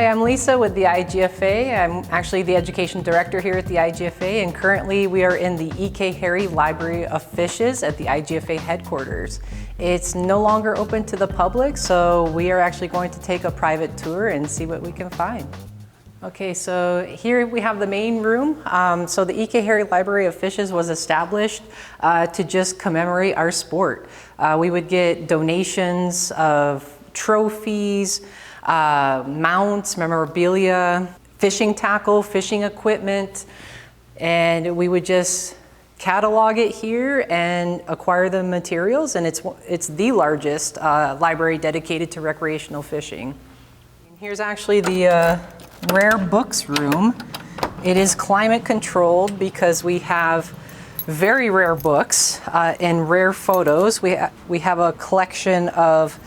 Hi, I'm Lisa with the IGFA. I'm actually the Education Director here at the IGFA, and currently we are in the E.K. Harry Library of Fishes at the IGFA Head Quarters. It's no longer open to the public, so we are actually going to take a private tour and see what we can find. Okay, so here we have the main room. So the E.K. Harry Library of Fishes was established to just commemorate our sport. We would get donations of trophies, mounts, memorabilia, fishing tackle, fishing equipment, and we would just catalog it here and acquire the materials, and it's the largest library dedicated to recreational fishing. Here's actually the rare books room. It is climate controlled because we have very rare books and rare photos. We have a collection of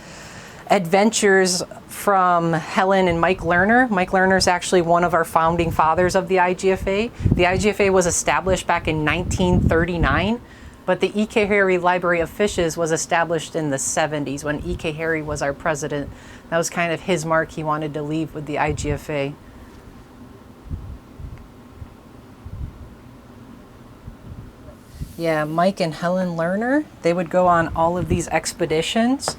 adventures from Helen and Mike Lerner. Mike Lerner is actually one of our founding fathers of the IGFA. The IGFA was established back in 1939, but the E.K. Harry Library of Fishes was established in the 70s when E.K. Harry was our president. That was kind of his mark he wanted to leave with the IGFA. Yeah, Mike and Helen Lerner, they would go on all of these expeditions.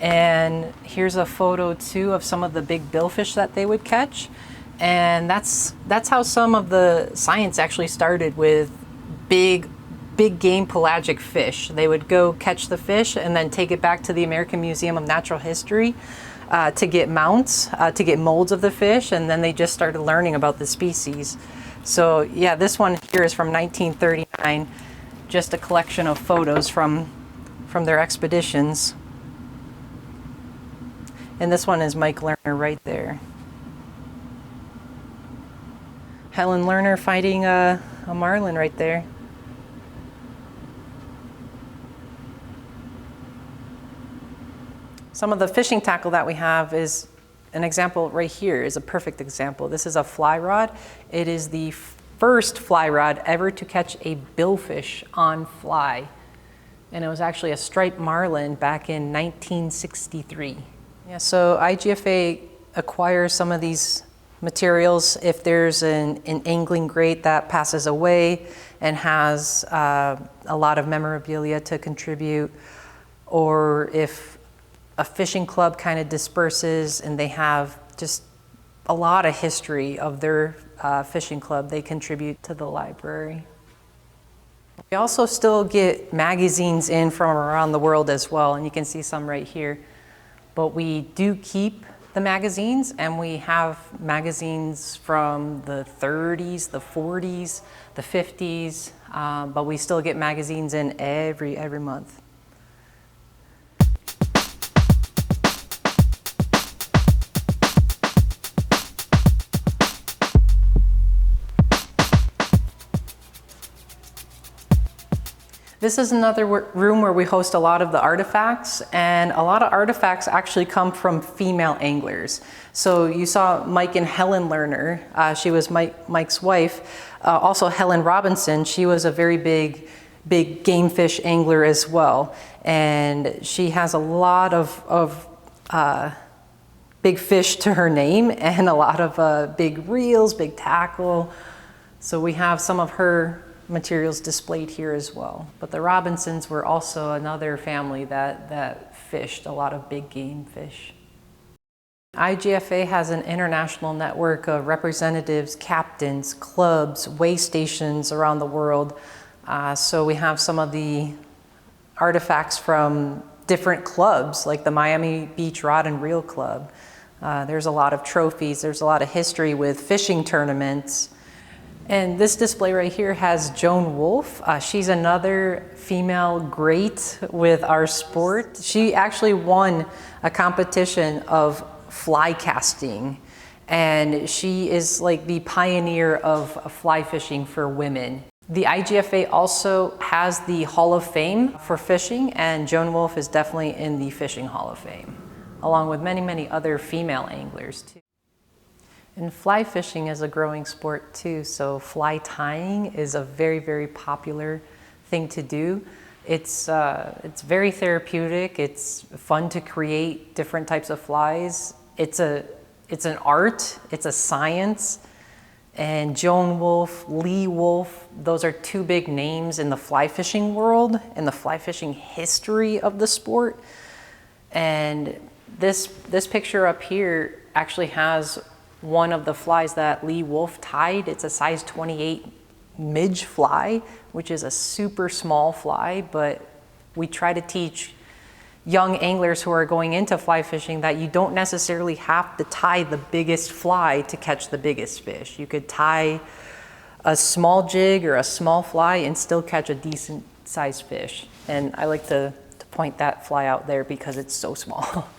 And here's a photo too of some of the big billfish that they would catch. And that's how some of the science actually started, with big game pelagic fish. They would go catch the fish and then take it back to the American Museum of Natural History to get mounts, to get molds of the fish, and then they just started learning about the species. So yeah, this one here is from 1939, just a collection of photos from their expeditions. And this one is Mike Lerner right there. Helen Lerner fighting a marlin right there. Some of the fishing tackle that we have is an example right here, is a perfect example. This is a fly rod. It is the first fly rod ever to catch a billfish on fly. And it was actually a striped marlin back in 1963. Yeah, so IGFA acquires some of these materials if there's an angling grate that passes away and has a lot of memorabilia to contribute, or if a fishing club kind of disperses and they have just a lot of history of their fishing club, they contribute to the library. We also still get magazines in from around the world as well, and you can see some right here. But we do keep the magazines, and we have magazines from the 30s, the 40s, the 50s, but we still get magazines in every month. This is another room where we host a lot of the artifacts, and a lot of artifacts actually come from female anglers. So you saw Mike and Helen Lerner. She was Mike's wife. Also Helen Robinson, she was a very big game fish angler as well. And she has a lot of big fish to her name, and a lot of big reels, big tackle. So we have some of her materials displayed here as well. But the Robinsons were also another family that fished a lot of big game fish. IGFA has an international network of representatives, captains, clubs, way stations around the world. So we have some of the artifacts from different clubs, like the Miami Beach Rod and Reel Club. There's a lot of trophies, there's a lot of history with fishing tournaments. And this display right here has Joan Wolfe. She's another female great with our sport. She actually won a competition of fly casting, and she is like the pioneer of fly fishing for women. The IGFA also has the Hall of Fame for fishing, and Joan Wolfe is definitely in the Fishing Hall of Fame, along with many other female anglers too. And fly fishing is a growing sport too, so fly tying is a very popular thing to do. It's very therapeutic, it's fun to create different types of flies. It's it's an art, it's a science. And Joan Wolfe, Lee Wolfe, those are two big names in the fly fishing world and the fly fishing history of the sport. And this picture up here actually has one of the flies that Lee Wolfe tied. It's a size 28 midge fly, which is a super small fly, but we try to teach young anglers who are going into fly fishing that you don't necessarily have to tie the biggest fly to catch the biggest fish. You could tie a small jig or a small fly and still catch a decent sized fish. And I like to point that fly out there because it's so small.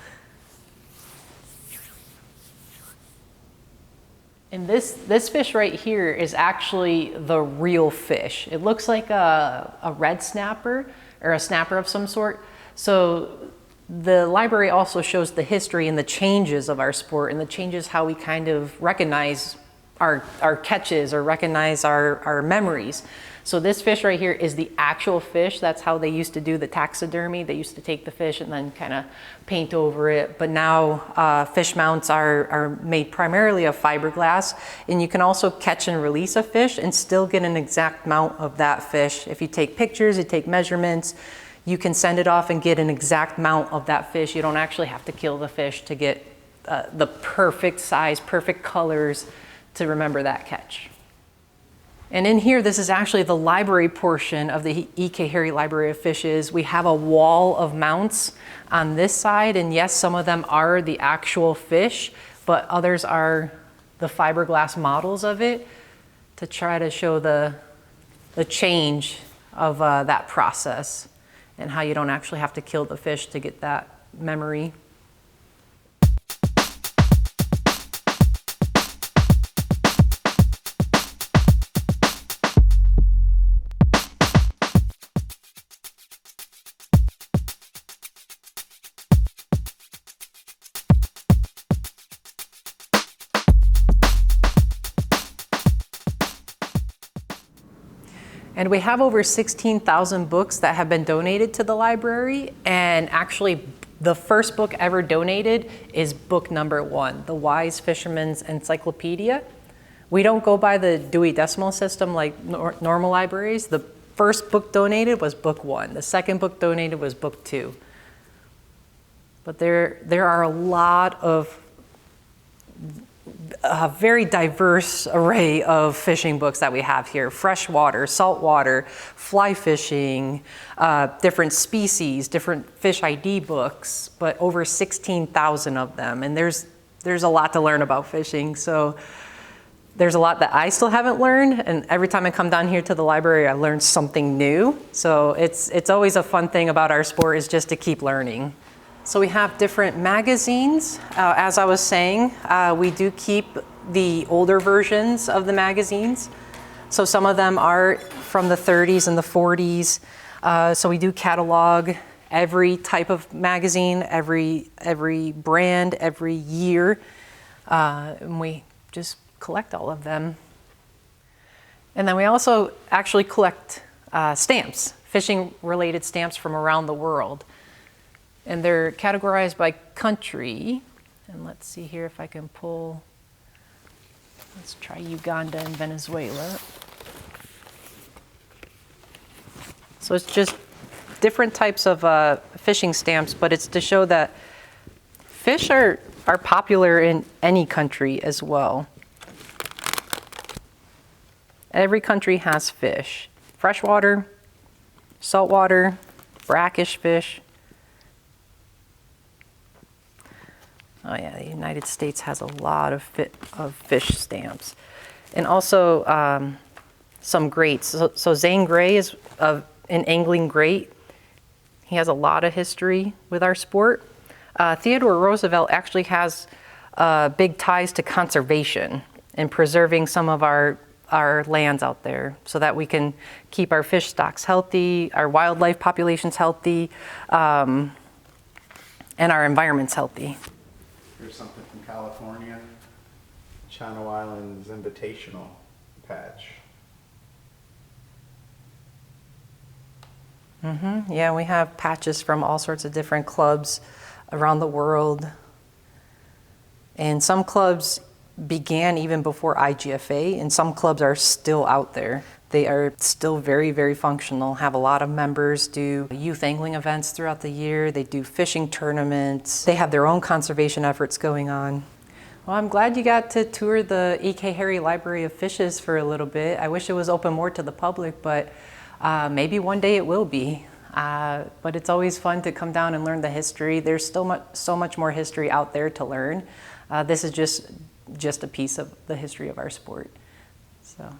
And this fish right here is actually the real fish. It looks like a red snapper or a snapper of some sort. So the library also shows the history and the changes of our sport and the changes how we kind of recognize our catches or recognize our memories. So this fish right here is the actual fish. That's how they used to do the taxidermy. They used to take the fish and then kind of paint over it. But now fish mounts are made primarily of fiberglass, and you can also catch and release a fish and still get an exact mount of that fish. If you take pictures, you take measurements, you can send it off and get an exact mount of that fish. You don't actually have to kill the fish to get the perfect size, perfect colors to remember that catch. And in here, this is actually the library portion of the E.K. Harry Library of Fishes. We have a wall of mounts on this side, and yes, some of them are the actual fish, but others are the fiberglass models of it to try to show the change of that process and how you don't actually have to kill the fish to get that memory. And we have over 16,000 books that have been donated to the library. And actually, the first book ever donated is book number 1, The Wise Fisherman's Encyclopedia. We don't go by the Dewey Decimal System like normal libraries. The first book donated was book 1. The second book donated was book 2. But there are a lot of a very diverse array of fishing books that we have here. Freshwater, saltwater, fly fishing, different species, different fish ID books, but over 16,000 of them. And there's a lot to learn about fishing. So there's a lot that I still haven't learned. And every time I come down here to the library, I learn something new. So it's always a fun thing about our sport is just to keep learning. So we have different magazines. As I was saying, we do keep the older versions of the magazines. So some of them are from the 30s and the 40s. So we do catalog every type of magazine, every brand, every year. And we just collect all of them. And then we also actually collect stamps, fishing-related stamps from around the world. And they're categorized by country. And let's see here if I can pull, let's try Uganda and Venezuela. So it's just different types of fishing stamps, but it's to show that fish are popular in any country as well. Every country has fish. Freshwater, saltwater, brackish fish. Oh yeah, the United States has a lot of fish stamps. And also some greats. So Zane Grey is an angling great. He has a lot of history with our sport. Theodore Roosevelt actually has big ties to conservation and preserving some of our lands out there so that we can keep our fish stocks healthy, our wildlife populations healthy, and our environments healthy. Here's something from California, Channel Islands Invitational patch. Yeah, we have patches from all sorts of different clubs around the world. And some clubs began even before IGFA, and some clubs are still out there. They are still very, very functional, have a lot of members, do youth angling events throughout the year, they do fishing tournaments, they have their own conservation efforts going on. Well, I'm glad you got to tour the E.K. Harry Library of Fishes for a little bit. I wish it was open more to the public, but maybe one day it will be. But it's always fun to come down and learn the history. There's still so much more history out there to learn. This is just a piece of the history of our sport. So.